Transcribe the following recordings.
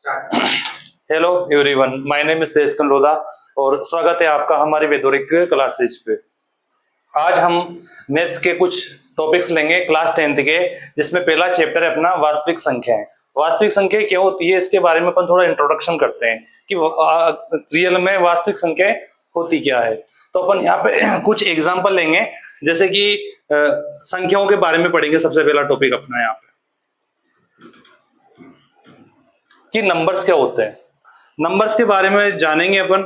Hello everyone, my name is Tejkan Lodha और स्वागत है आपका हमारी वैदोरिक क्लासेज पे। आज हम मैथ्स के कुछ टॉपिक्स लेंगे क्लास 10th के, जिसमें पहला चैप्टर है अपना वास्तविक संख्याएं। वास्तविक संख्या क्या होती है इसके बारे में अपन थोड़ा इंट्रोडक्शन करते हैं कि रियल में वास्तविक संख्याएं होती क्या है। तो अपन यहाँ पे कुछ एग्जाम्पल लेंगे, जैसे कि संख्याओं के बारे में पढ़ेंगे। सबसे पहला टॉपिक अपना यहाँ पे कि नंबर्स क्या होते हैं। नंबर्स के बारे में जानेंगे अपन।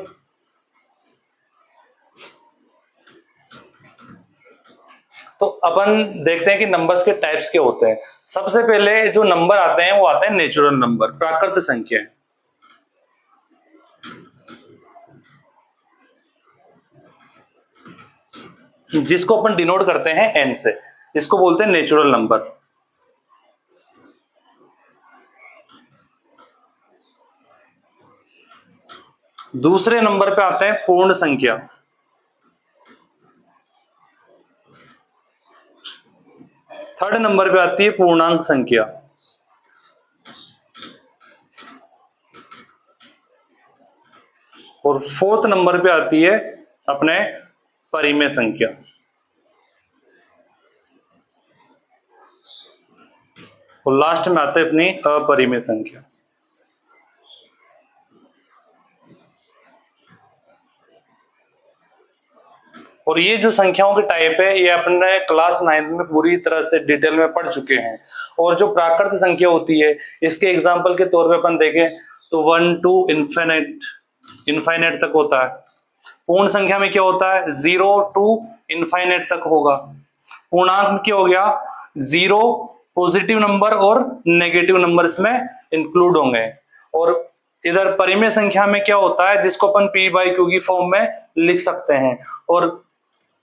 तो अपन देखते हैं कि नंबर्स के टाइप्स क्या होते हैं। सबसे पहले जो नंबर आते हैं वो आते हैं नेचुरल नंबर, प्राकृत संख्या, जिसको अपन डिनोट करते हैं एन से। इसको बोलते हैं नेचुरल नंबर। दूसरे नंबर पे आते हैं पूर्ण संख्या। थर्ड नंबर पे आती है पूर्णांक संख्या। और फोर्थ नंबर पे आती है अपने परिमेय संख्या। और लास्ट में आते हैं अपनी अपरिमेय संख्या। और ये जो संख्याओं के टाइप है ये अपने क्लास 9 में पूरी तरह से डिटेल में पढ़ चुके हैं। और जो प्राकृत संख्या होती है इसके एग्जांपल के तौर पे अपन देखें तो 1 to इनफाइनाइट तक होता है। पूर्ण संख्या में क्या होता है 0 to इनफाइनाइट तक होगा। पूर्णांक में क्या हो गया 0 पॉजिटिव नंबर और नेगेटिव नंबर इसमें इंक्लूड होंगे। और इधर परिमेय संख्या में क्या होता है जिसको अपन p बाई क्यू की फॉर्म में लिख सकते हैं। और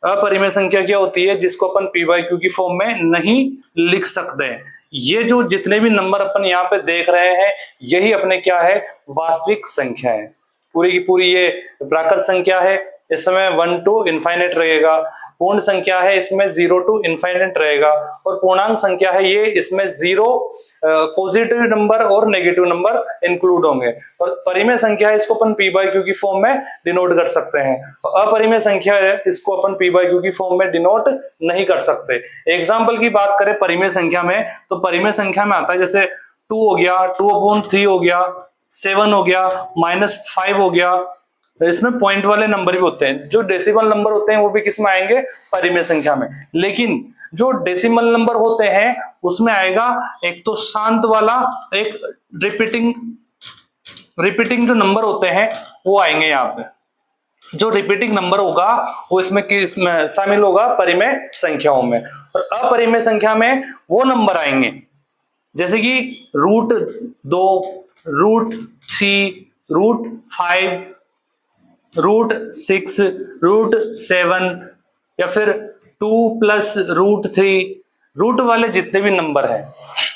अपरिमेय संख्या क्या होती है जिसको अपन p बाई क्यू की फॉर्म में नहीं लिख सकते हैं। ये जो जितने भी नंबर अपन यहाँ पे देख रहे हैं यही अपने क्या है वास्तविक संख्या है। पूरी की पूरी ये प्राकृत संख्या है, इसमें 1 to इनफाइनाइट रहेगा। पूर्ण संख्या है इसमें 0 to इनफाइनाइट रहेगा। और पूर्णांक संख्या है ये इसमें 0 पॉजिटिव नंबर और नेगेटिव नंबर इंक्लूड होंगे। और परिमेय संख्या है इसको अपन p बाई क्यू की फॉर्म में डिनोट कर सकते हैं। अपरिमेय संख्या है इसको अपन p बाई क्यू की फॉर्म में डिनोट नहीं कर सकते। एग्जाम्पल की बात करें परिमेय संख्या में तो परिमेय संख्या में आता है जैसे 2 हो गया, 2/3 हो गया, 7 हो गया, -5 हो गया। इसमें पॉइंट वाले नंबर भी होते हैं। जो डेसिमल नंबर होते हैं वो भी किस में आएंगे परिमेय संख्या में। लेकिन जो डेसिमल नंबर होते हैं उसमें आएगा एक तो शांत वाला, एक रिपीटिंग जो नंबर होते हैं वो आएंगे यहाँ पे। जो रिपीटिंग नंबर होगा वो इसमें शामिल होगा परिमेय संख्याओं में। और अपरिमेय संख्या में वो नंबर आएंगे जैसे कि √2, √3, √5, √6, √7 या फिर 2 + √3। रूट वाले जितने भी नंबर हैं,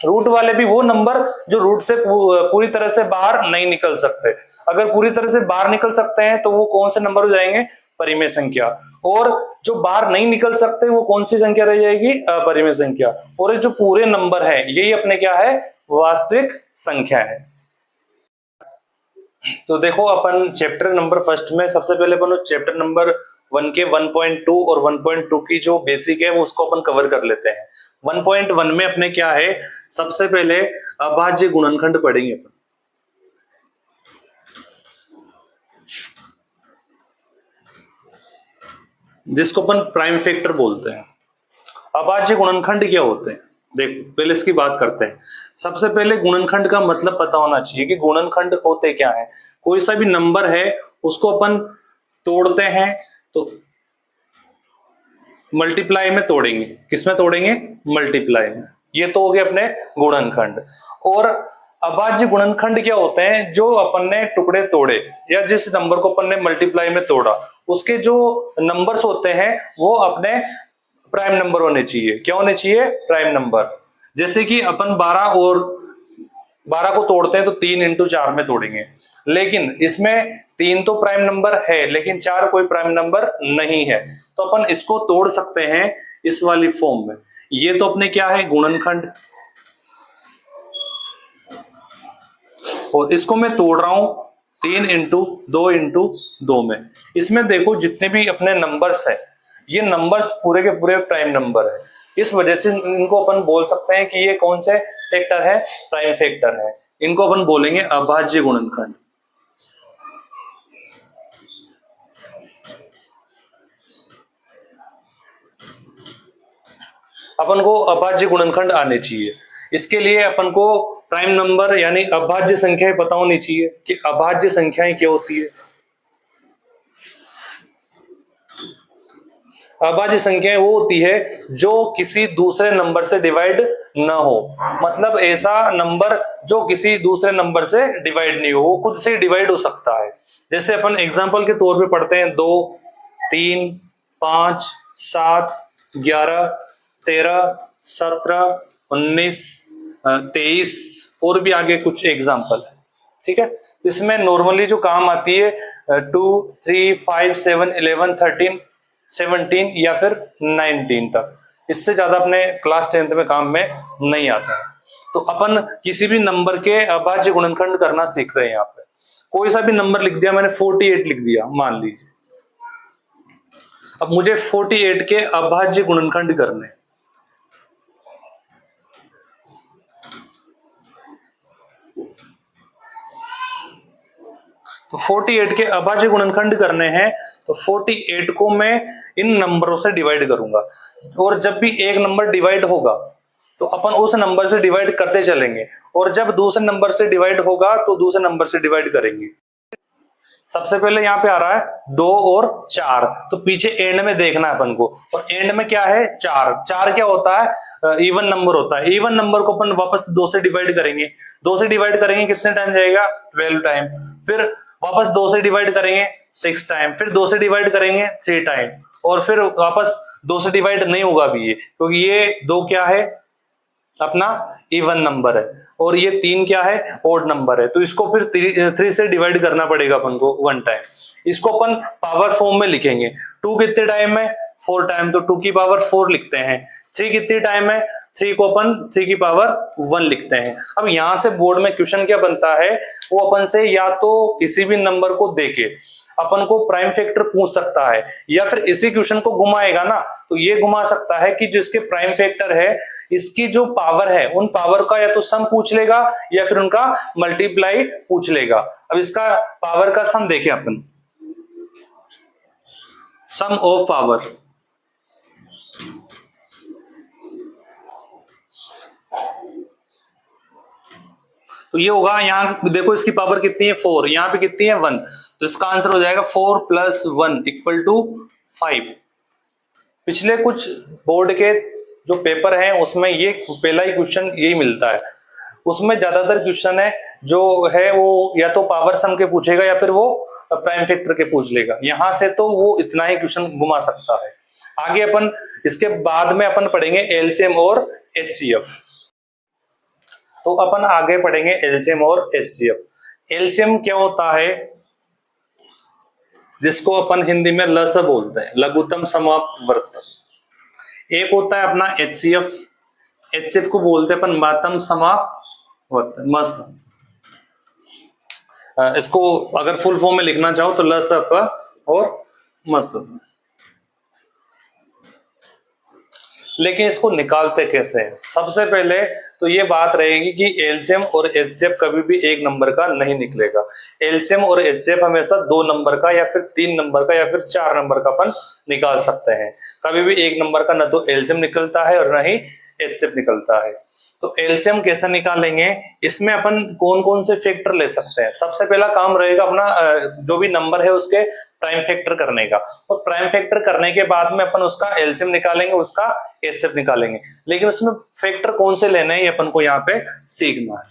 रूट वाले भी वो नंबर जो रूट से पूरी तरह से बाहर नहीं निकल सकते। अगर पूरी तरह से बाहर निकल सकते हैं तो वो कौन से नंबर हो जाएंगे परिमेय संख्या। और जो बाहर नहीं निकल सकते वो कौन सी संख्या रह जाएगी अपरिमेय संख्या। और ये जो पूरे नंबर है यही अपने क्या है वास्तविक संख्या है। तो देखो अपन चैप्टर नंबर फर्स्ट में सबसे पहले अपन चैप्टर नंबर 1 के 1.2 और 1.2 की जो बेसिक है वो उसको अपन कवर कर लेते हैं। 1.1 में अपने क्या है सबसे पहले अभाज्य गुणनखंड पढ़ेंगे अपन, जिसको अपन प्राइम फैक्टर बोलते हैं। अभाज्य गुणनखंड क्या होते हैं देख पहले इसकी बात करते हैं। सबसे पहले गुणनखंड का मतलब पता होना चाहिए कि गुणनखंड होते क्या है। कोई सा भी नंबर है उसको अपन तोड़ते हैं तो मल्टीप्लाई में तोड़ेंगे। किसमें तोड़ेंगे मल्टीप्लाई में। ये तो हो गए अपने गुणनखंड। और अभाज्य गुणनखंड क्या होते हैं जो अपन ने टुकड़े तोड़े या जिस नंबर को अपन ने मल्टीप्लाई में तोड़ा उसके जो नंबर्स होते हैं वो अपने प्राइम नंबर होने चाहिए। क्या होने चाहिए प्राइम नंबर। जैसे कि अपन 12 को तोड़ते हैं तो 3 × 4 में तोड़ेंगे। लेकिन इसमें 3 तो प्राइम नंबर है लेकिन 4 कोई प्राइम नंबर नहीं है। तो अपन इसको तोड़ सकते हैं इस वाली फॉर्म में। ये तो अपने क्या है गुणनखंड। और इसको मैं तोड़ रहा हूं 3 इंटू 2 में। इसमें देखो जितने भी अपने नंबर्स है, ये नंबर्स पूरे के पूरे प्राइम नंबर है। इस वजह से इनको अपन बोल सकते हैं कि ये कौन से फैक्टर है, प्राइम फैक्टर है। इनको अपन बोलेंगे अभाज्य गुणनखंड। अपन को अभाज्य गुणनखंड आने चाहिए। इसके लिए अपन को प्राइम नंबर यानी अभाज्य संख्याएं पता होनी चाहिए कि अभाज्य संख्याएं क्या होती है। अभाज्य संख्याएं वो होती है जो किसी दूसरे नंबर से डिवाइड न हो, मतलब ऐसा नंबर जो किसी दूसरे नंबर से डिवाइड नहीं हो, वो खुद से डिवाइड हो सकता है। जैसे अपन एग्जांपल के तौर पे पढ़ते हैं 2, 3, 5, 7, 11, 13, 17, 19, 23 और भी आगे कुछ एग्जांपल है। ठीक है, इसमें नॉर्मली जो काम आती है 2, 3, 5, 7, 11, 13, 17 या फिर 19 तक, इससे ज्यादा अपने क्लास 10th में काम में नहीं आता है। तो अपन किसी भी नंबर के अभाज्य गुणनखंड करना सीख रहे हैं। यहाँ पे कोई सा भी नंबर लिख दिया मैंने, 48 लिख दिया मान लीजिए। अब मुझे 48 के अभाज्य गुणनखंड करने, तो 48 के अभाज्य गुणनखंड करने हैं तो 48 को मैं इन नंबरों से डिवाइड करूंगा, और जब भी एक नंबर डिवाइड होगा तो अपन उस नंबर से डिवाइड करते चलेंगे, और जब दूसरे नंबर से डिवाइड होगा तो दूसरे नंबर से डिवाइड करेंगे। सबसे पहले यहाँ पे आ रहा है 2 और 4, तो पीछे एंड में देखना है अपन को, और एंड में क्या है 4। 4 क्या होता है, इवन नंबर होता है। इवन नंबर को अपन वापस 2 से डिवाइड करेंगे, 2 से डिवाइड करेंगे कितने टाइम जाएगा, 12 टाइम। फिर वापस 2 से डिवाइड करेंगे 6 टाइम, फिर 2 से डिवाइड करेंगे 3 टाइम, और फिर वापस 2 से डिवाइड नहीं होगा अभी ये, क्योंकि ये 2 क्या है अपना इवन नंबर है, और ये 3 क्या है ओड नंबर है, तो इसको फिर 3 से डिवाइड करना पड़ेगा अपन को 1 टाइम। इसको अपन पावर फॉर्म में लिखेंगे। 2 कितने टाइम है, 4 टाइम, तो 2 की पावर 4 लिखते हैं। 3 कितने टाइम है, 3 को अपन 3 की पावर 1 लिखते हैं। अब यहां से बोर्ड में क्वेश्चन क्या बनता है, वो अपन से या तो किसी भी नंबर को देके अपन को प्राइम फैक्टर पूछ सकता है, या फिर इसी क्वेश्चन को घुमाएगा ना तो ये घुमा सकता है कि जो इसके प्राइम फैक्टर है इसकी जो पावर है उन पावर का या तो सम पूछ लेगा या फिर उनका मल्टीप्लाई पूछ लेगा। अब इसका पावर का सम देखें अपन, सम ऑफ पावर, तो ये होगा, यहाँ देखो इसकी पावर कितनी है 4, यहाँ पे कितनी है 1, तो इसका आंसर हो जाएगा 4 + 1 = 5। पिछले कुछ बोर्ड के जो पेपर हैं उसमें ये पहला ही क्वेश्चन यही मिलता है। उसमें ज्यादातर क्वेश्चन है जो है वो या तो पावर सम के पूछेगा या फिर वो प्राइम फैक्टर के पूछ लेगा। यहां से तो वो इतना ही क्वेश्चन घुमा सकता है। आगे अपन इसके बाद में अपन पढ़ेंगे एलसीएम और एचसीएफ। तो अपन आगे पढ़ेंगे एलसीएम और एचसीएफ। एलसीएम क्या होता है, जिसको अपन हिंदी में लस बोलते हैं, लघुत्तम समापवर्तक। एक होता है अपना एचसीएफ, एचसीएफ को बोलते हैं अपन महत्तम समापवर्तक, मस। इसको अगर फुल फॉर्म में लिखना चाहो तो लस और मस। लेकिन इसको निकालते कैसे हैं, सबसे पहले तो ये बात रहेगी कि एलसीएम और एचसीएफ कभी भी एक नंबर का नहीं निकलेगा। एलसीएम और एचसीएफ हमेशा 2 नंबर का या फिर 3 नंबर का या फिर 4 नंबर का अपन निकाल सकते हैं। कभी भी एक नंबर का न तो एलसीएम निकलता है और न ही एचसीएफ निकलता है। तो एलसीएम कैसे निकालेंगे, इसमें अपन कौन कौन से फैक्टर ले सकते हैं। सबसे पहला काम रहेगा अपना जो भी नंबर है उसके प्राइम फैक्टर करने का, और प्राइम फैक्टर करने के बाद में अपन उसका एलसीएम निकालेंगे, उसका एचसीएफ निकालेंगे। लेकिन उसमें फैक्टर कौन से लेने हैं ये अपन को यहाँ पे सीखना है।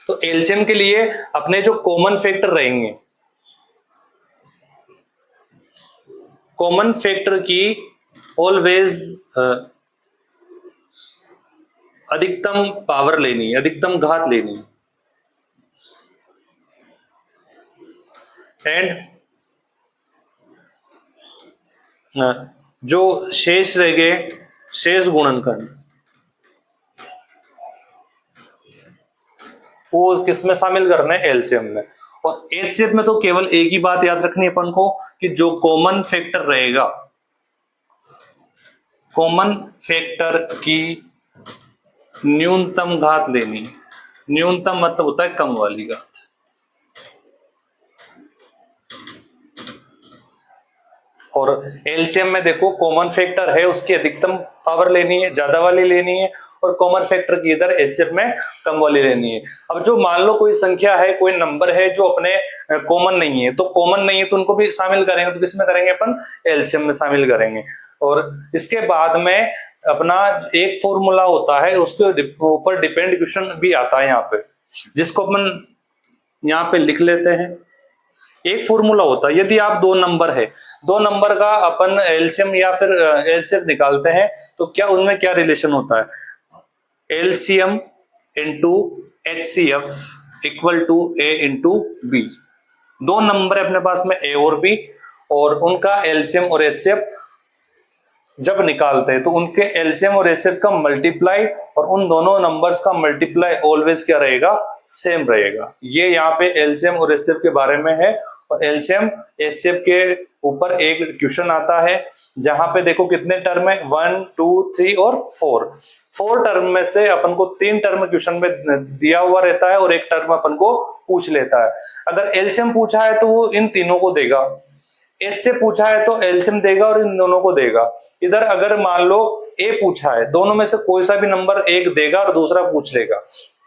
तो एलसीएम के लिए अपने जो कॉमन फैक्टर रहेंगे, कॉमन फैक्टर की ऑलवेज अधिकतम पावर लेनी है, अधिकतम घात लेनी है, एंड जो शेष रह गए शेष गुणनखंड, वो किस में शामिल करना है, एलसीएम में। और एचसीएफ में तो केवल एक ही बात याद रखनी है अपन को कि जो कॉमन फैक्टर रहेगा, कॉमन फैक्टर की न्यूनतम घात लेनी है। न्यूनतम मतलब होता है कम वाली घात। और एलसीएम में देखो कॉमन फैक्टर है उसकी अधिकतम पावर लेनी है, ज्यादा वाली लेनी है, और कॉमन फैक्टर की इधर एचसीएफ में कम वाली लेनी है। अब जो मान लो कोई संख्या है, कोई नंबर है जो अपने कॉमन नहीं है, तो कॉमन नहीं है तो उनको भी शामिल करेंगे, तो किसमें करेंगे अपन, एलसीएम में शामिल करेंगे। और इसके बाद में अपना एक फॉर्मूला होता है, उसके ऊपर डिपेंड क्वेश्चन भी आता है यहाँ पे, जिसको अपन यहाँ पे लिख लेते हैं। एक फॉर्मूला होता है, यदि आप दो नंबर है, दो नंबर का अपन एलसीएम या फिर एलसीएफ निकालते हैं, तो क्या उनमें क्या रिलेशन होता है, LCM into HCF equal to A into B. दो नंबर है अपने पास में ए और बी, और उनका एलसीएम और एचसीएफ जब निकालते हैं तो उनके एलसीएम और एचसीएफ का मल्टीप्लाई और उन दोनों नंबर्स का मल्टीप्लाई ऑलवेज क्या रहेगा, सेम रहेगा। ये यहाँ पे एलसीएम और एचसीएफ के बारे में है। और एलसीएम एचसीएफ के ऊपर एक क्वेश्चन आता है जहां पे देखो कितने टर्म है, 1 2 3 और 4 टर्म में से अपन को 3 टर्म क्वेश्चन में दिया हुआ रहता है और एक टर्म अपन को पूछ लेता है। अगर एलसीएम पूछा है तो वो इन तीनों को देगा, एच से पूछा है तो एलसीएम देगा और इन दोनों को देगा। इधर अगर मान लो ए पूछा है, दोनों में से कोई सा भी नंबर एक देगा और दूसरा पूछ लेगा,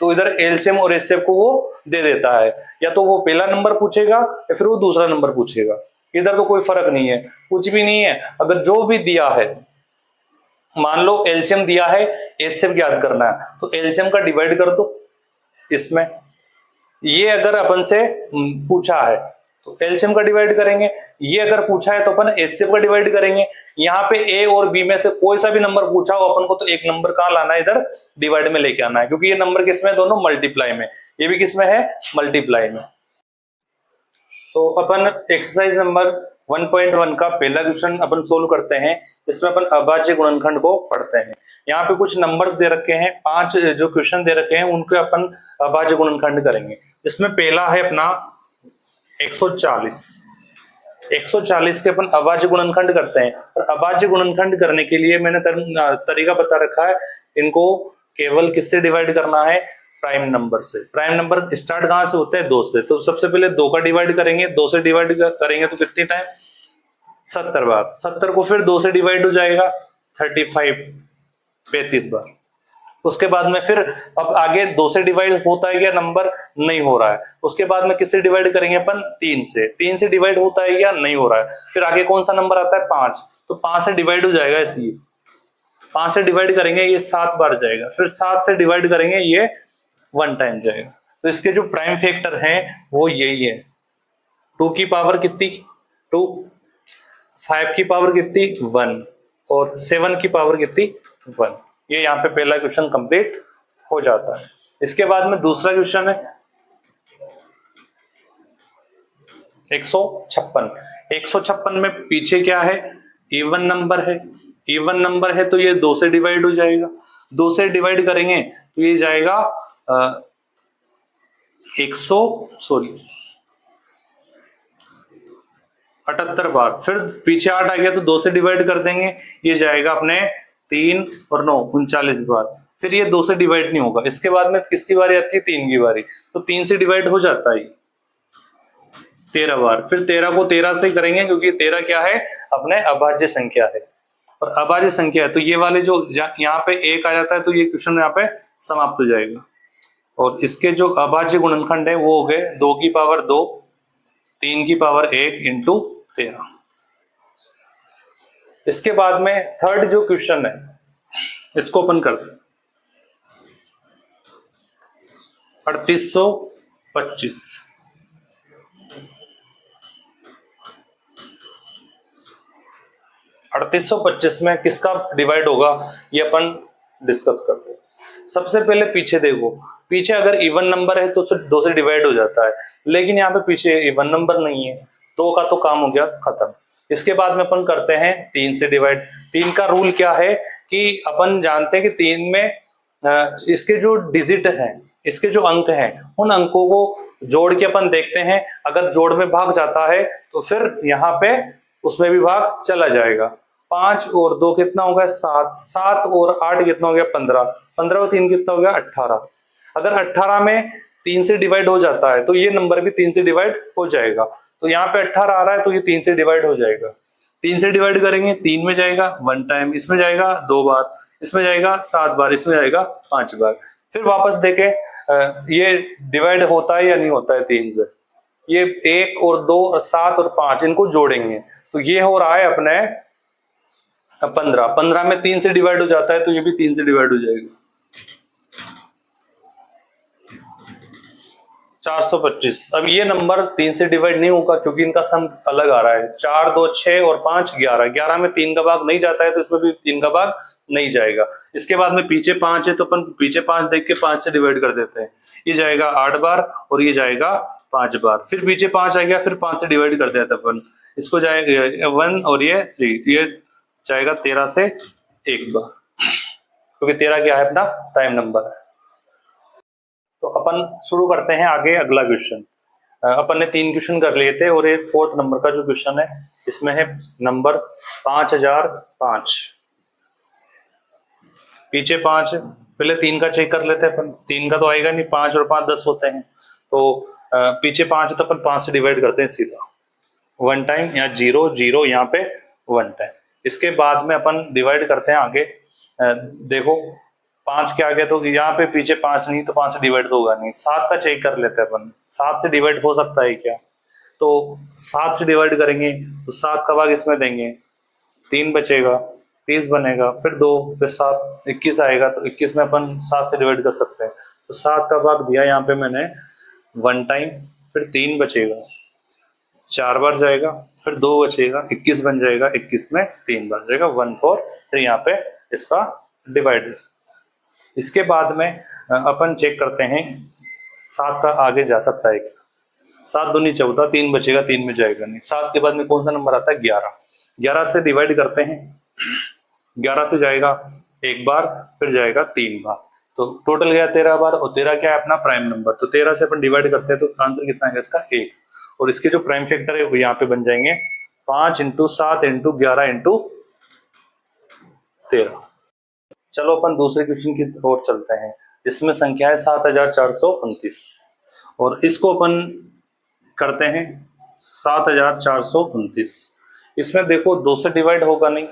तो इधर एलसीएम और एचसीएफ को वो दे देता है, या तो वो पहला नंबर पूछेगा या फिर वो दूसरा नंबर पूछेगा। इधर तो कोई फर्क नहीं है, कुछ भी नहीं है। अगर जो भी दिया है, मान लो एलसीएम दिया है, एचसीएफ याद करना है, तो एलसीएम का डिवाइड कर दो इसमें। ये अगर अपन से पूछा है तो एलसीएम का डिवाइड करेंगे, ये अगर पूछा है तो अपन एचसीएफ का डिवाइड करेंगे। यहाँ पे ए और बी में से कोई सा भी नंबर पूछा हो अपन को, तो एक नंबर कहाँ लाना है, इधर डिवाइड में लेके आना है, क्योंकि ये नंबर किसमें है, दोनों मल्टीप्लाई में, ये भी किसमें है, मल्टीप्लाई में। तो अपन एक्सरसाइज नंबर 1.1 का पहला क्वेश्चन अपन सोल्व करते हैं, जिसमें अपन अभाज्य गुणनखंड को पढ़ते हैं। यहाँ पे कुछ नंबर्स दे रखे हैं, 5 जो क्वेश्चन दे रखे हैं उनके अपन अभाज्य गुणनखंड करेंगे। इसमें पहला है अपना 140 के अपन अभाज्य गुणनखंड करते हैं। और अभाज्य गुणनखंड करने के लिए मैंने तरीका बता रखा है, इनको केवल किससे डिवाइड करना है, प्राइम नंबर से। प्राइम नंबर स्टार्ट कहां से होता है, 2 से। तो सबसे पहले 2 का डिवाइड करेंगे, 2 से डिवाइड करेंगे तो कितनी टाइम, 70 बार। 70 को फिर 2 से डिवाइड हो जाएगा 35 बार। उसके बाद में फिर अब आगे 2 से डिवाइड होता है क्या नंबर, नहीं हो रहा है। उसके बाद में किससे डिवाइड करेंगे अपन, 3 से डिवाइड होता है या नहीं हो रहा है। फिर आगे कौन सा नंबर आता है, 5, तो 5 से डिवाइड हो जाएगा, इसलिए 5 से डिवाइड करेंगे, ये 7 बार जाएगा। फिर 7 से डिवाइड करेंगे, ये 1 टाइम जाएगा। तो इसके जो प्राइम फैक्टर हैं वो यही है, 2 की पावर कितनी, 2, 5 की पावर कितनी, 1, और 7 की पावर कितनी, 1। ये यहाँ पे पहला क्वेश्चन कंप्लीट हो जाता है। इसके बाद में दूसरा क्वेश्चन है 156 में पीछे क्या है, इवन नंबर है। इवन नंबर है तो ये 2 से डिवाइड हो जाएगा, 2 से डिवाइड करेंगे तो ये जाएगा 78 बार। फिर पीछे 8 आ गया तो 2 से डिवाइड कर देंगे, ये जाएगा अपने 3 और 9 39 बार। फिर ये 2 से डिवाइड नहीं होगा। इसके बाद में किसकी बारी आती है, 3 की बारी, तो 3 से डिवाइड हो जाता है 13 बार। फिर 13 को 13 से करेंगे, क्योंकि 13 क्या है, अपने अभाज्य संख्या है। और अभाज्य संख्या है तो ये वाले जो यहाँ पे 1 आ जाता है, तो ये क्वेश्चन यहाँ पे समाप्त हो जाएगा। और इसके जो अभाज्य गुणनखंड है वो हो गए 2 की पावर 2, 3 की पावर 1 इंटू 13। इसके बाद में थर्ड जो क्वेश्चन है इसको अपन करते हैं 3825। 3825 में किसका डिवाइड होगा, ये अपन डिस्कस करते हैं। सबसे पहले पीछे देखो, पीछे अगर इवन नंबर है तो 2 से डिवाइड हो जाता है, लेकिन यहाँ पे पीछे इवन नंबर नहीं है, 2 का तो काम हो गया खत्म। इसके बाद में अपन करते हैं 3 से डिवाइड। 3 का रूल क्या है कि अपन जानते हैं कि 3 में इसके जो डिजिट हैं इसके जो अंक हैं उन अंकों को जोड़ के अपन देखते हैं, अगर जोड़ में भाग जाता है तो फिर यहाँ पे उसमें भी भाग चला जाएगा। 5 और 2 कितना हो गया 7, 7 और 8 कितना हो गया 15, 15 और 3 कितना हो गया 18। अगर 18 में 3 से डिवाइड हो जाता है तो ये नंबर भी 3 से डिवाइड हो जाएगा। तो यहाँ पे 18 आ रहा है तो ये 3 से डिवाइड हो जाएगा। 3 से डिवाइड करेंगे 3 में जाएगा 1 टाइम, इसमें जाएगा 2 बार, इसमें जाएगा 7 बार, इसमें जाएगा 5 बार। फिर वापस देखें ये डिवाइड होता है या नहीं होता है 3 से। ये 1 और 2 और 7 और 5 इनको जोड़ेंगे तो ये हो रहा है अपने 15। 15 में 3 से डिवाइड हो जाता है तो ये भी 3 से डिवाइड हो जाएगा। 425। अब ये नंबर 3 से डिवाइड नहीं होगा क्योंकि इनका सम अलग आ रहा है। 4 2 6 और 5 11, 11 में 3 का भाग नहीं जाता है तो इसमें भी 3 का भाग नहीं जाएगा। इसके बाद में पीछे 5 है तो अपन पीछे 5 देख के 5 से डिवाइड कर देते हैं। ये जाएगा 8 बार और ये जाएगा 5 बार। फिर पीछे 5 आ गया, फिर 5 से डिवाइड कर देते हैं अपन। इसको जाएगा 1 और ये 3, ये जाएगा 13 से 1 बार, क्योंकि 13 क्या है अपना प्राइम नंबर है। तो अपन शुरू करते हैं आगे अगला क्वेश्चन। अपन ने 3 क्वेश्चन कर लिए थे और ये 4th नंबर का जो क्वेश्चन है इसमें है नंबर 5005। पीछे 5, पहले 3 का चेक कर लेते हैं अपन। 3 का तो आएगा नहीं, 5 और 5 10 होते हैं तो पीछे 5 है तो अपन 5 से डिवाइड करते हैं सीधा 1 टाइम, या 0 0 यहाँ पे 1 टाइम। इसके बाद में अपन डिवाइड करते हैं आगे। देखो 5 के आगे तो यहाँ पे पीछे 5 नहीं तो 5 से डिवाइड तो होगा नहीं। 7 का चेक कर लेते हैं अपन, 7 से डिवाइड हो सकता है क्या? तो 7 से डिवाइड करेंगे तो 7 का भाग इसमें देंगे, 3 बचेगा, 30 बनेगा, फिर 2 फिर 7 21 आएगा तो 21 में अपन 7 से डिवाइड कर सकते हैं। तो 7 का भाग दिया यहाँ पे मैंने 1 टाइम, फिर 3 बचेगा, 4 बार जाएगा, फिर 2 बचेगा, 21 बन जाएगा, 21 में 3 बार जाएगा 1 4, फिर यहाँ पे इसका डिवाइड। इसके बाद में अपन चेक करते हैं 7 का आगे जा सकता है क्या? 7 दूनी 14, 3 बचेगा, 3 में जाएगा नहीं। 7 के बाद में कौन सा नंबर आता है 11। 11 से डिवाइड करते हैं, 11 से जाएगा 1 बार, फिर जाएगा 3 बार, तो टोटल गया 13 बार। और 13 क्या है अपना प्राइम नंबर, तो 13 से अपन डिवाइड करते हैं तो आंसर कितना है इसका 1। और इसके जो प्राइम फैक्टर है वो यहाँ पे बन जाएंगे 5 × 7 × 11 × 13। चलो अपन दूसरे क्वेश्चन की ओर चलते हैं जिसमें संख्या है 7429 और इसको अपन करते हैं 7429। इसमें देखो 2 से डिवाइड होगा नहीं,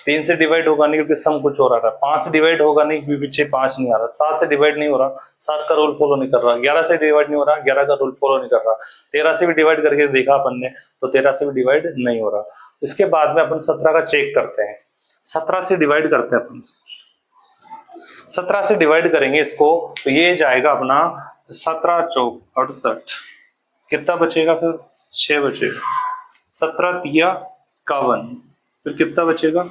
3 से डिवाइड होगा नहीं क्योंकि सम कुछ हो रहा था, 5 से डिवाइड होगा नहीं क्योंकि पीछे 5 नहीं आ रहा, 7 से डिवाइड नहीं हो रहा, 7 का रूल फॉलो नहीं कर रहा, 11 से डिवाइड नहीं हो रहा, 11 का रूल फॉलो नहीं कर रहा, 13 से भी डिवाइड करके देखा अपन ने तो 13 से भी डिवाइड नहीं हो रहा। इसके बाद में अपन 17 का चेक करते हैं, 17 से डिवाइड करते हैं अपन। 17 से डिवाइड करेंगे इसको तो ये जाएगा अपना 17 चौक 68, कितना बचेगा फिर 6 बचेगा, 17 तिया 51, फिर कितना बचेगा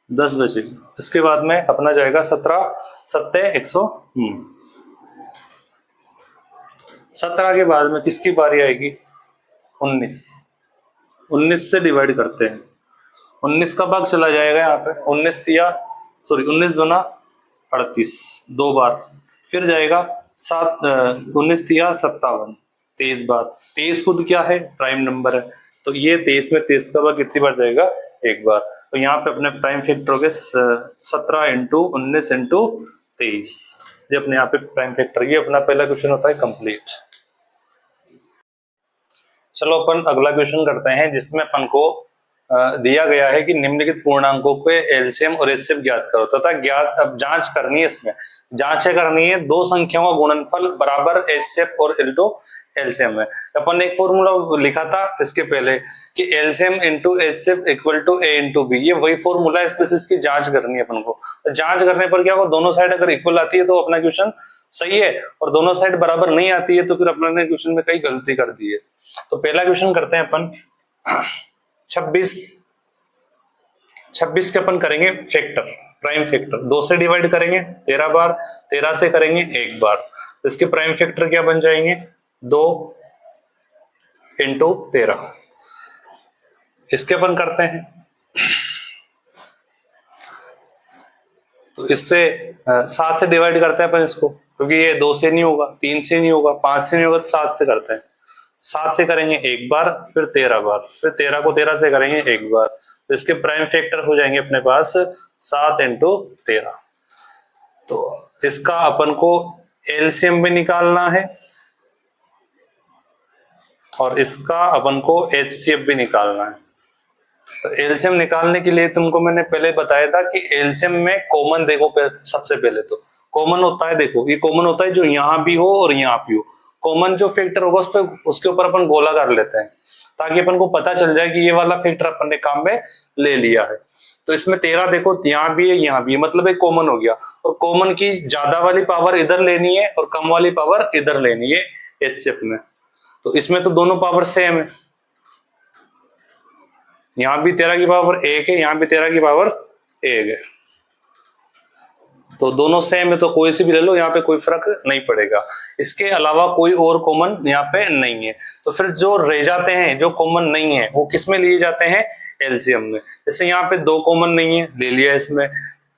10 बचेगा। इसके बाद में अपना जाएगा 17 7 100। 17 के बाद में किसकी बारी आएगी 19। 19 से डिवाइड करते हैं, 19 का भाग चला जाएगा यहाँ पे, 19 दूना 38 2 बार, फिर जाएगा 19 तिया 57 23 बार। 23 खुद क्या है प्राइम नंबर है तो ये 23 में 23 का भाग कितनी बार जाएगा 1 बार। तो यहाँ पे अपने प्राइम फैक्टर हो गए 17 × 19 × 23, ये अपने यहाँ पे प्राइम फैक्टर। ये अपना पहला क्वेश्चन होता है कंप्लीट। चलो अपन अगला क्वेश्चन करते हैं जिसमें अपन को दिया गया है कि निम्नलिखित पूर्णांकों के एलसीएम और एचसीएफ ज्ञात करो तथा ज्ञात। अब जांच करनी है, इसमें जांच करनी है, दो संख्याओं का गुणनफल बराबर एचसीएफ और इनटू एलसीएम है। अपन ने एक फॉर्मूला लिखा था इसके पहले कि LCM into HCF equal to A into B, ये वही फॉर्मूला है, इस इसकी जांच करनी है अपन को। तो जांच करने पर क्या होगा, दोनों साइड अगर इक्वल आती है तो अपना क्वेश्चन सही है, और दोनों साइड बराबर नहीं आती है तो फिर अपने ने क्वेश्चन में कई गलती कर दी है। तो पहला क्वेश्चन करते हैं अपन 26 के अपन करेंगे फैक्टर, प्राइम फैक्टर 2 से डिवाइड करेंगे 13 बार, 13 से करेंगे 1 बार, तो इसके प्राइम फैक्टर क्या बन जाएंगे 2 × 13। इसके अपन करते हैं तो तो इससे 7 से डिवाइड करते हैं अपन इसको, क्योंकि ये 2 से नहीं होगा, 3 से नहीं होगा, 5 से नहीं होगा, तो 7 से करते हैं। 7 से करेंगे एक बार, फिर 13 बार, फिर 13 को 13 से करेंगे एक बार, तो इसके प्राइम फैक्टर हो जाएंगे अपने पास 7 इंटू 13। तो इसका अपन को एलसीएम भी निकालना है और इसका अपन को एचसीएफ भी निकालना है। तो एलसीएम निकालने के लिए तुमको मैंने पहले बताया था कि एलसीएम में कॉमन देखो, सबसे पहले तो कॉमन होता है, देखो ये कॉमन होता है जो यहाँ भी हो और यहाँ भी हो। कॉमन जो फैक्टर होगा उस पर उसके ऊपर अपन गोला कर लेते हैं ताकि अपन को पता चल जाए कि ये वाला फैक्टर अपन ने काम में ले लिया है। तो इसमें 13 देखो यहाँ भी है यहाँ भी है, मतलब एक कॉमन हो गया, और कॉमन की ज्यादा वाली पावर इधर लेनी है और कम वाली पावर इधर लेनी है एचसीएफ में। तो इसमें तो दोनों पावर सेम है, यहाँ भी 13 की पावर 1 है, यहाँ भी 13 की पावर 1 है, तो दोनों सेम है, तो कोई सी भी ले लो, यहाँ पे कोई फर्क नहीं पड़ेगा। इसके अलावा कोई और कॉमन यहाँ पे नहीं है। तो फिर जो रह जाते हैं जो कॉमन नहीं है वो किस में लिए जाते हैं, एलसीएम में। जैसे यहाँ पे 2 कॉमन नहीं है, ले लिया इसमें,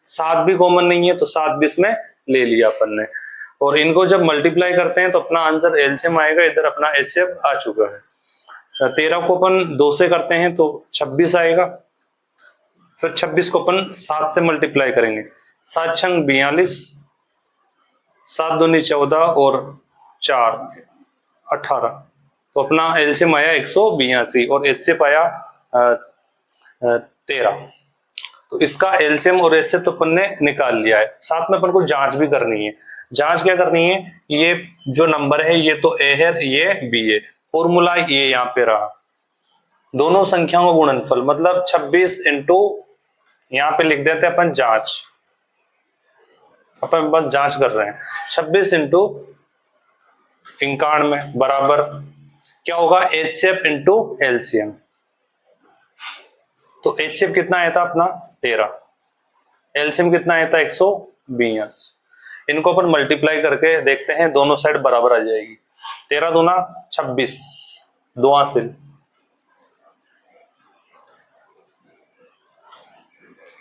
7 भी कॉमन नहीं है तो 7 भी इसमें ले लिया अपन ने, और इनको जब मल्टीप्लाई करते हैं तो अपना आंसर एलसीएम आएगा, इधर अपना एचसीएफ आ चुका है। 13 को अपन 2 से करते हैं तो 26 आएगा, फिर 26 को अपन 7 से मल्टीप्लाई करेंगे, 7 छंग 42, 7 दूनी 14 और 4 18, तो अपना एलसीएम आया 182 और एचसीएफ आया 13। तो इसका एलसीएम और एचसीएफ तो अपन ने निकाल लिया है। साथ में अपन को जांच भी करनी है। जांच क्या करनी है, ये जो नंबर है ये तो ए है, ये बी है, फॉर्मूला ये यहाँ पे रहा, दोनों संख्याओं का गुणनफल, मतलब 26 इंटू यहाँ पे लिख देते हैं अपन जांच, अपन बस जांच कर रहे हैं, 26 इंटू 91 बराबर क्या होगा, एचसीएफ इंटू एलसीएम। तो एचसीएफ कितना आया था अपना 13, एलसीएम कितना आया था 182। इनको अपन मल्टीप्लाई करके देखते हैं, दोनों साइड बराबर आ जाएगी, 13 दूना 26, 2 हासिल,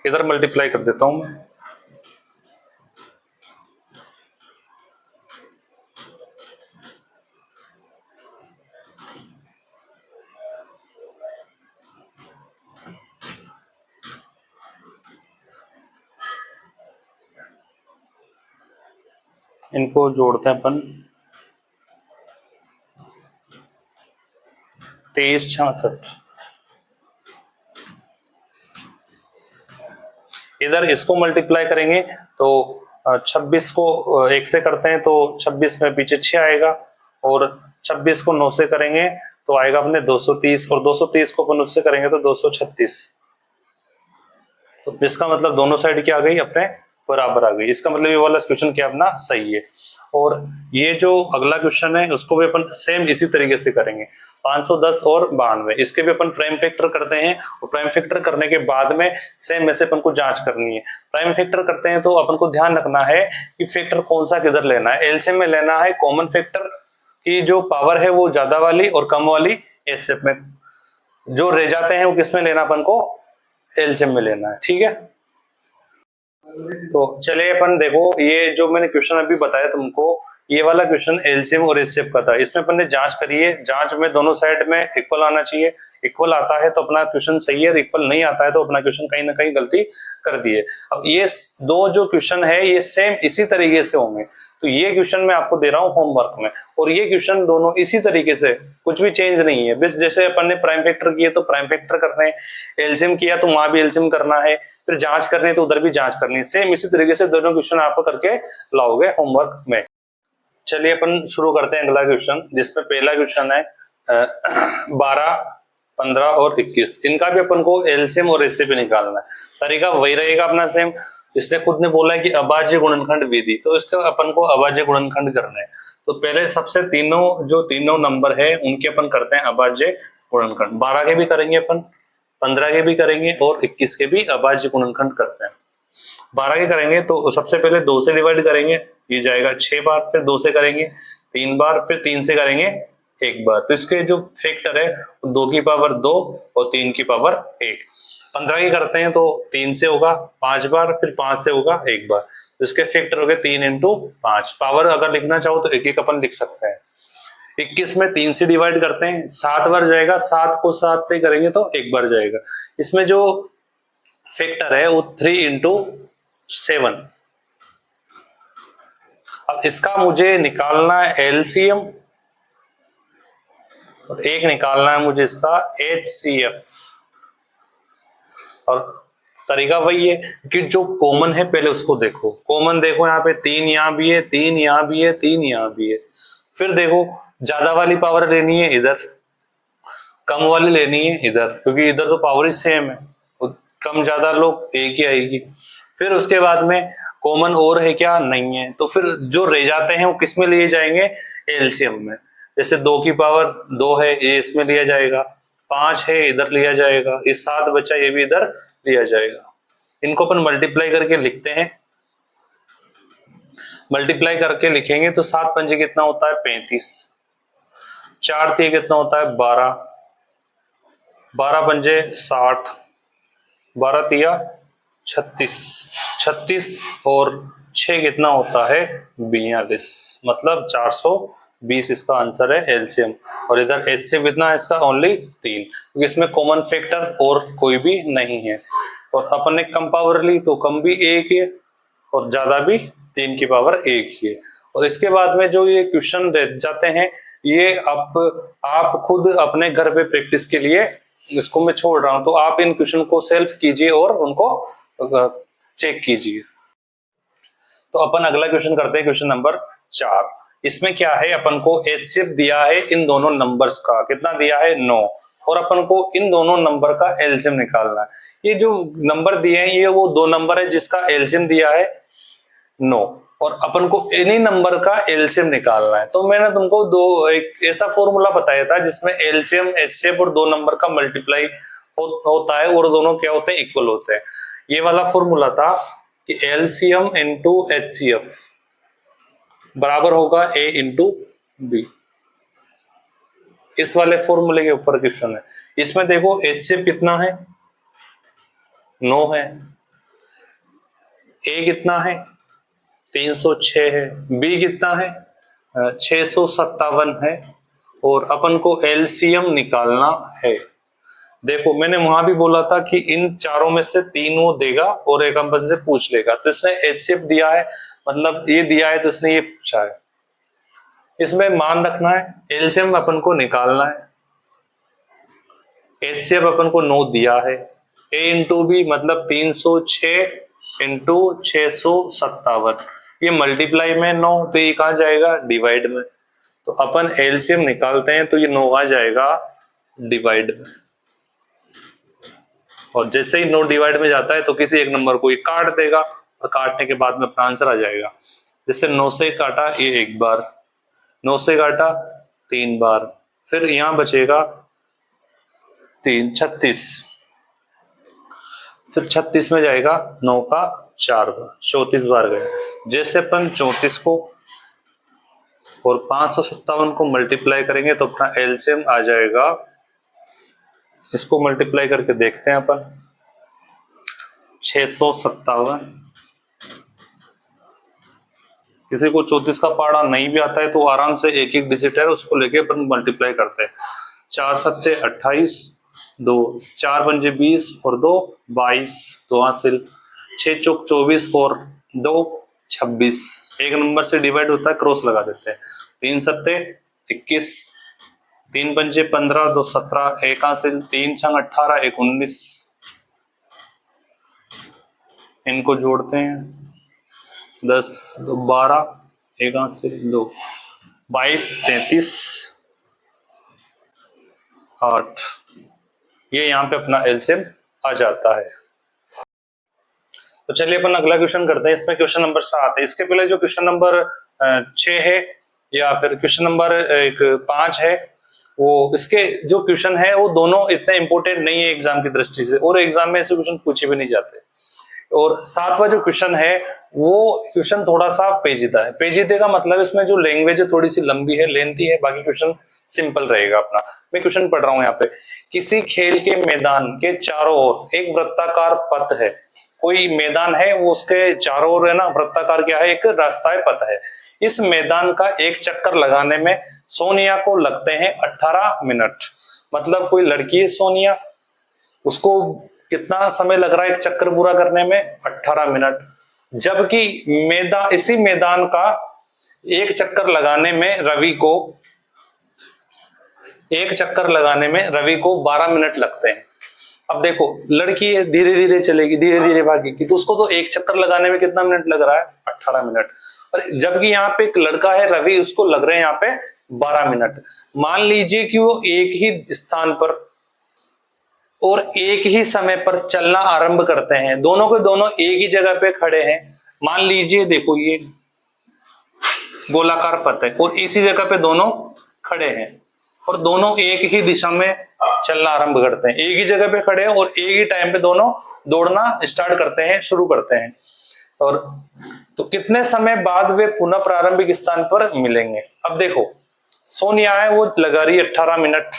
इधर मल्टीप्लाई कर देता हूं मैं, इनको जोड़ते हैं अपन, 2366, इधर इसको मल्टीप्लाई करेंगे तो 26 को 1 से करते हैं तो 26 में पीछे 6 आएगा, और 26 को 9 से करेंगे तो आएगा अपने 230, और 230 को अपन उससे करेंगे तो 236। तो इसका मतलब दोनों साइड क्या आ गई, अपने बराबर आ गई। इसका मतलब ये वाला क्वेश्चन क्या अपना सही है। और ये जो अगला क्वेश्चन है उसको भी अपन सेम इसी तरीके से करेंगे, 510 और 92, इसके भी अपन प्राइम फैक्टर करते हैं, और प्राइम फैक्टर करने के बाद में सेम ऐसे अपन को जांच करनी है। प्राइम फैक्टर करते हैं तो अपन को ध्यान रखना है कि फैक्टर कौन सा किधर लेना है, एलसीएम में लेना है कॉमन फैक्टर की जो पावर है वो ज्यादा वाली और कम वाली एचसीएफ में, जो रह जाते हैं वो किसमें लेना अपन को, एलसीएम में लेना है, ठीक है। तो चलिए अपन देखो, ये जो मैंने क्वेश्चन अभी बताया तुमको, ये वाला क्वेश्चन एलसीएम और एचसीएफ का था। इसमें अपन ने जांच करी है, जांच में दोनों साइड में इक्वल आना चाहिए, इक्वल आता है तो अपना क्वेश्चन सही है, इक्वल नहीं आता है तो अपना क्वेश्चन कहीं ना कहीं गलती कर दी है। अब ये दो जो क्वेश्चन है ये सेम इसी तरीके से होंगे, तो ये क्वेश्चन मैं आपको दे रहा हूँ होमवर्क में, और ये क्वेश्चन दोनों इसी तरीके से, कुछ भी चेंज नहीं है। बस जैसे अपन ने प्राइम फैक्टर किए तो प्राइम फैक्टर करना है, एलसीएम किया तो वहां भी एलसीएम करना है, फिर जांच करनी है तो उधर भी जांच करनी है, सेम इसी तरीके से दोनों क्वेश्चन आप करके लाओगे होमवर्क में। चलिए अपन शुरू करते हैं अगला क्वेश्चन, जिसमें पहला क्वेश्चन है 12, 15 और 21। इनका भी अपन को एलसीएम और एचसीएफ निकालना है। तरीका वही रहेगा अपना सेम, इसने खुद ने बोला है कि अभाज्य गुणनखंड विधि, तो इसका अपन को अभाज्य गुणनखंड करना है। तो पहले सबसे तीनों नंबर है उनके अपन करते हैं अभाज्य गुणनखंड। 12 के भी करेंगे अपन, 15 के भी करेंगे और 21 के भी अभाज्य गुणनखंड करते हैं। 12 के करेंगे तो सबसे पहले 2 से डिवाइड करेंगे, ये जाएगा 6 बार, फिर 2 से करेंगे 3 बार, फिर 3 से करेंगे एक बार। तो इसके जो फैक्टर है 2 की पावर 2 और 3 की पावर 1। 15 की करते हैं तो 3 से होगा 5 बार, फिर 5 से होगा 1 बार। तो इसके फैक्टर हो गए 3 इंटू 5। पावर अगर लिखना चाहो तो एक एक अपन लिख सकते हैं। 21 में 3 से डिवाइड करते हैं 7 बार जाएगा, 7 को 7 से करेंगे तो 1 बार जाएगा। इसमें जो फैक्टर है वो 3 इंटू 7। अब इसका मुझे निकालना है एलसीएम और एक निकालना है मुझे इसका एचसीएफ। और तरीका वही है कि जो कॉमन है पहले उसको देखो। कॉमन देखो, यहाँ पे 3 यहाँ भी है, 3 यहाँ भी है, 3 यहाँ भी है। फिर देखो ज्यादा वाली पावर लेनी है इधर, कम वाली लेनी है इधर, क्योंकि इधर तो पावर ही सेम है, कम ज्यादा लोग एक ही आएगी। फिर उसके बाद में कॉमन और है क्या? नहीं है। तो फिर जो रह जाते हैं वो किस में लिए जाएंगे? एलसीएम में। जैसे 2 की पावर 2 है, ये इसमें लिया जाएगा, 5 है इधर लिया जाएगा, ये 7 बचा ये भी इधर लिया जाएगा। इनको अपन मल्टीप्लाई करके लिखते हैं। मल्टीप्लाई करके लिखेंगे तो 7 पंजे कितना होता है? 35। 4 तीय कितना होता है? 12। 12 पंजे 60, 12 तिया 36, 36 और 6 कितना होता है? 42। मतलब 420 इसका आंसर है एलसीएम। और इधर एचसीएफ कितना है इसका? ओनली 3, क्योंकि इसमें कॉमन फैक्टर और कोई भी नहीं है। और अपन ने कम पावर ली तो कम भी 1 है और ज्यादा भी 3 की पावर 1 ही है। और इसके बाद में जो ये क्वेश्चन रह जाते हैं, ये आप खुद अपने घर पे प्रैक्टिस के लिए इसको मैं छोड़ रहा हूं, तो आप इन क्वेश्चन को सेल्फ कीजिए और उनको चेक कीजिए। तो अपन अगला क्वेश्चन करते हैं, क्वेश्चन नंबर 4। इसमें क्या है? अपन को एचसीएफ दिया है इन दोनों नंबर्स का, कितना दिया है? 9। और अपन को इन दोनों नंबर का एलसीएम निकालना है। ये जो नंबर दिए हैं ये वो 2 नंबर है जिसका एलसीएम दिया है 9, और अपन को इन्हीं नंबर का एलसीएम निकालना है। तो मैंने तुमको एक ऐसा फॉर्मूला बताया था जिसमें एलसीएम एचसीएफ और 2 नंबर का मल्टीप्लाई होता है और दोनों क्या होते हैं? इक्वल होते हैं। ये वाला फॉर्मूला था कि एलसीएम इंटू एचसीएफ बराबर होगा ए इंटू बी। इस वाले फॉर्मूले के ऊपर क्वेश्चन है। इसमें देखो एचसीएफ कितना है? 9 है। ए कितना है? 306 है। बी कितना है? 657 है। और अपन को एलसीएम निकालना है। देखो मैंने वहां भी बोला था कि इन चारों में से 3 वो देगा और एक अपन से पूछ लेगा। तो इसने एचसीएफ दिया है, मतलब ये दिया है तो इसने ये पूछा है। इसमें मान रखना है, एलसीएम अपन को निकालना है। एचसीएफ अपन को 9 दिया है। ए इंटू बी मतलब 306 इंटू 657। ये मल्टीप्लाई में 9, तो ये कहाँ जाएगा? डिवाइड में। तो अपन एलसीएम निकालते हैं तो ये 9 आ जाएगा डिवाइड में। और जैसे ही 9 डिवाइड में जाता है तो किसी एक नंबर को ये काट देगा और काटने के बाद में अपना आंसर आ जाएगा। जैसे 9 से काटा ये 1 बार, 9 से काटा 3 बार, फिर यहां बचेगा 3, 36, फिर 36 में जाएगा 9 का 4 बार, 34 बार गए। जैसे अपन 34 को और 557 को मल्टीप्लाई करेंगे तो अपना एलसीएम आ जाएगा। इसको मल्टीप्लाई करके देखते हैं अपन। 657, किसी को 34 का पहाड़ा नहीं भी आता है तो आराम से एक एक डिजिट है उसको लेके अपन मल्टीप्लाई करते हैं। 4 सत्ते 28, 2 4 पंजे 20 और 2 22, 2 हासिल, 6 चौक 24 और 2 26। एक नंबर से डिवाइड होता है, क्रॉस लगा देते हैं। 3 सत्ते 21, 3 पंजे 15, 2 17, 1 हासिल, 3 छंग 18, 1 19। इनको जोड़ते हैं, 10 2 12, 1 हासिल 2, 22 33 8। ये यहाँ पे अपना एलसीएम आ जाता है। तो चलिए अपन अगला क्वेश्चन करते हैं। इसमें क्वेश्चन नंबर 7 है। इसके पहले जो क्वेश्चन नंबर 6 है या फिर क्वेश्चन नंबर 5 है, वो इसके जो क्वेश्चन है वो दोनों इतने इंपॉर्टेंट नहीं है एग्जाम की दृष्टि से, और एग्जाम में ऐसे क्वेश्चन पूछे भी नहीं जाते। और 7वां जो क्वेश्चन है वो क्वेश्चन थोड़ा सा पेचीदा है। पेचीदे का मतलब इसमें जो लैंग्वेज है थोड़ी सी लंबी है, लेंथी है, बाकी क्वेश्चन सिंपल रहेगा अपना। मैं क्वेश्चन पढ़ रहा हूं यहाँ पे। किसी खेल के मैदान के चारों ओर एक वृत्ताकार पथ है। कोई मैदान है, वो उसके चारों ओर है ना वृत्ताकार क्या है, एक रास्ता है, पथ है। इस मैदान का एक चक्कर लगाने में सोनिया को लगते हैं 18 मिनट। मतलब कोई लड़की है सोनिया, उसको कितना समय लग रहा है एक चक्कर पूरा करने में, 18 मिनट। जबकि इसी मैदान का एक चक्कर लगाने में रवि को 12 मिनट लगते हैं। अब देखो लड़की है, धीरे धीरे चलेगी, धीरे धीरे भागेगी, तो उसको तो एक चक्कर लगाने में कितना मिनट लग रहा है, 18 मिनट। और जबकि यहाँ पे एक लड़का है रवि, उसको लग रहे हैं यहाँ पे 12 मिनट। मान लीजिए कि वो एक ही स्थान पर और एक ही समय पर चलना आरंभ करते हैं। दोनों के दोनों एक ही जगह पे खड़े हैं। मान लीजिए देखो ये गोलाकार पथ है और इसी जगह पे दोनों खड़े हैं और दोनों एक ही दिशा में चलना आरंभ करते हैं। एक ही जगह पे खड़े हैं और एक ही टाइम पे दोनों दौड़ना स्टार्ट करते हैं, शुरू करते हैं। और तो कितने समय बाद वे पुनः प्रारंभिक स्थान पर मिलेंगे। अब देखो सोनिया है, वो लगा रही है 18 मिनट,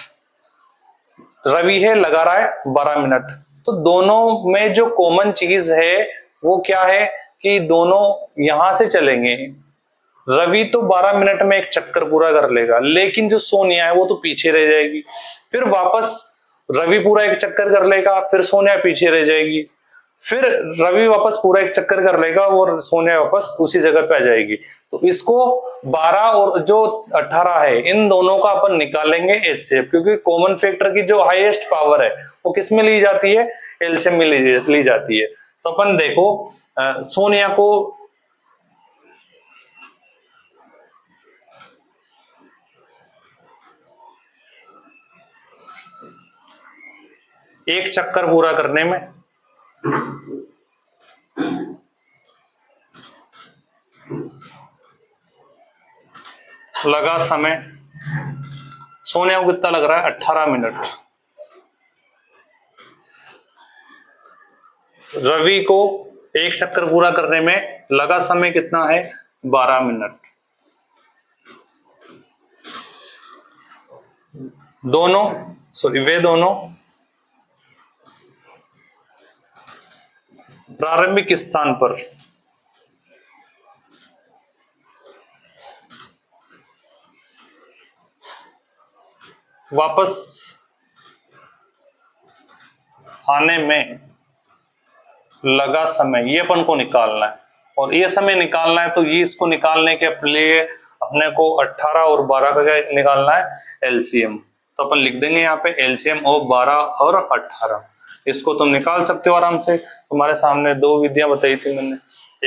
रवि है लगा रहा है 12 मिनट। तो दोनों में जो कॉमन चीज है वो क्या है कि दोनों यहां से चलेंगे। रवि तो 12 मिनट में एक चक्कर पूरा कर लेगा, लेकिन जो सोनिया है वो तो पीछे रह जाएगी। फिर वापस रवि पूरा एक चक्कर कर लेगा, फिर सोनिया पीछे रह जाएगी। फिर रवि वापस पूरा एक चक्कर कर लेगा और सोनिया वापस उसी जगह पे आ जाएगी। तो इसको 12 और जो 18 है, इन दोनों का अपन निकालेंगे एचसीएफ, क्योंकि कॉमन फैक्टर की जो हाईएस्ट पावर है वो किस में ली जाती है, एलसीएम में ली जाती है। तो अपन देखो सोनिया को एक चक्कर पूरा करने में लगा समय, सोनिया को कितना लग रहा है 18 मिनट। रवि को एक चक्कर पूरा करने में लगा समय कितना है, 12 मिनट। वे दोनों प्रारंभिक स्थान पर वापस आने में लगा समय, ये अपन को निकालना है। और ये समय निकालना है तो ये इसको निकालने के लिए अपने को 18 और 12 का क्या निकालना है, एलसीएम। तो अपन लिख देंगे यहाँ पे एलसीएम ऑफ 12 और 18। इसको तुम निकाल सकते हो आराम से। तुम्हारे सामने दो विधियां बताई थी मैंने,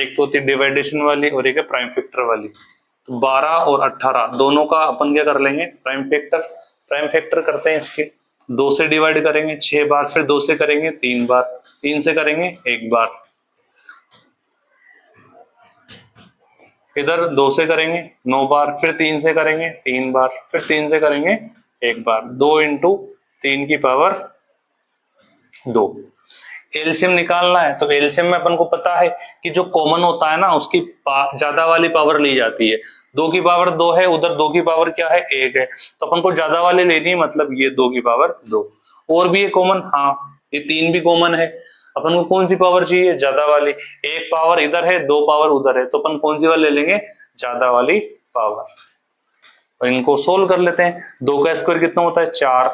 एक तो थी डिवाइडेशन वाली और एक है प्राइम फैक्टर वाली। तो 12 और 18 दोनों का अपन क्या कर लेंगे, प्राइम फैक्टर करते हैं इसके। 2 से डिवाइड करेंगे 6 बार, फिर 2 से करेंगे 3 बार, 3 से करेंगे 1 बार, इधर 2 से करेंगे 9 बार, फिर 3 से करेंगे 3 बार, फिर 3 से करेंगे 1 बार। 2 × 3 की पावर 2। एलसीएम निकालना है तो एलसीएम में अपन को पता है कि जो कॉमन होता है ना उसकी ज्यादा वाली पावर ली जाती है। 2 की पावर 2 है, उधर 2 की पावर क्या है, 1 है, तो अपन को ज्यादा वाली लेनी है, मतलब ये 2 की पावर 2। और भी ये कॉमन, हाँ ये 3 भी कॉमन है। अपन को कौन सी पावर चाहिए, ज्यादा वाली। 1 पावर इधर है, 2 पावर उधर है, तो अपन कौन सी वाली ले लेंगे, ज्यादा वाली पावर। और इनको सोल्व कर लेते हैं। 2 का स्क्वायर कितना होता है, 4।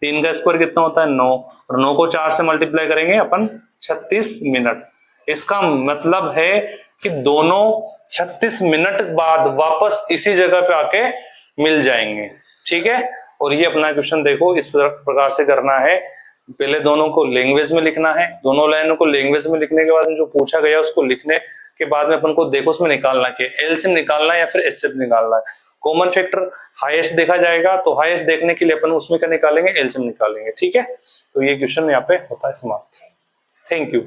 3 का स्क्वायर कितना होता है, 9। और 9 को 4 से मल्टीप्लाई करेंगे अपन 36 मिनट। इसका मतलब है कि दोनों 36 मिनट बाद वापस इसी जगह पे आके मिल जाएंगे। ठीक है। और ये अपना क्वेश्चन देखो इस प्रकार से करना है। पहले दोनों को लैंग्वेज में लिखना है, दोनों लाइनों को लैंग्वेज में लिखने के बाद जो पूछा गया उसको लिखने के बाद में अपन को देखो उसमें निकालना है, एलसीएम निकालना है या फिर एचसीएफ निकालना है। कॉमन फैक्टर हाईएस्ट देखा जाएगा, तो हाईएस्ट देखने के लिए अपन उसमें क्या निकालेंगे, एलसीएम निकालेंगे। ठीक है। तो ये क्वेश्चन यहाँ पे होता है समाप्त। Thank you.